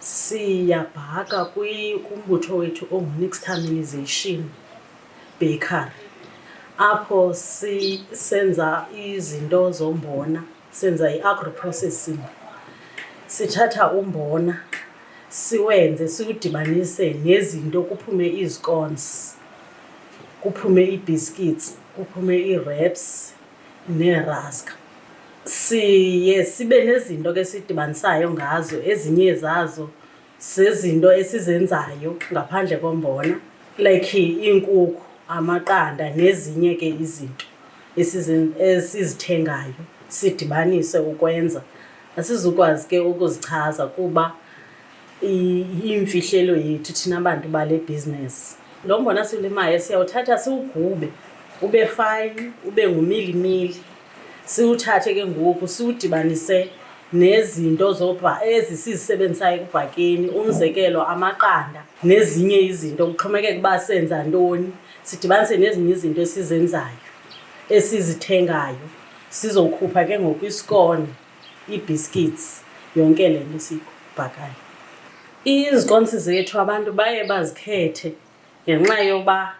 siyabhaka kumbutho wethu ongu-nixtamalisation bakery, apho senza izinto zombona, senza i-agro-processing. Sithatha umbona siwenze siwudibanise nezinto, kuphume izikonsi, kuphume ii-biscuits, kuphume ii-wraps neeraska. Siye sibe nezinto ke sidibanisayo ngazo, ezinye zazo zezinto esizenzayo ngaphandle kombona, like iinkukhu, amaqanda nezinye ke izinto esizithengayo sidibanise ukwenza. Asizukwazi ke ukuzichaza kuba iyimfihlelo yethu thina bantu bale bhizinesi. Lo mbona siwulimayo siyawuthatha siwugube ube fayini, ube ngumilimili. Siwuthathe ke ngoku siwudibanise nezinto ezi sizisebenzisayo ekubhakeni, umzekelo amaqanda nezinye izinto, kuxhomekeka uba senza ntoni. Sidibanise nezinye izinto esizenzayo esizithengayo, sizokhupha ke ngoku isikoni, ii-biscuits, yonke le nto siyibhakayo. Izikonsi zethu abantu baye bazikhethe ngenxa yoba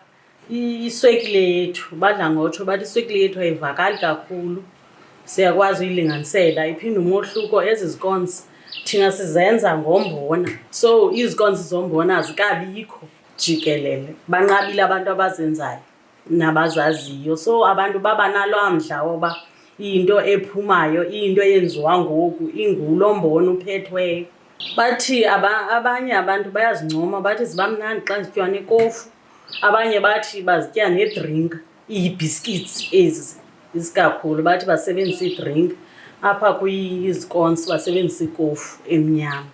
iswekile yethu, badla ngotsho bathi iswekile yethu ayivakali kakhulu, siyakwazi uyilinganisela. Iphinde umohluko, ezi zikonsi thina sizenza ngombona, so izikonsi zombona azikabikho jikelele. Banqabile abantu abazenzayo nabazaziyo, so abantu baba naloo mdla woba iyinto ephumayo, iyinto eyenziwa ngoku, ingulo mbona uphethweyo. Bathi abanye abantu bayazincoma, bathi ziba mnandi xa zityiwa nekofu. Abanye bathi bazitya nedrink, ii-biscuits ezi isikakhulu, bathi basebenzisa idrink. Apha kwizikonsi basebenzisa ikofu emnyama.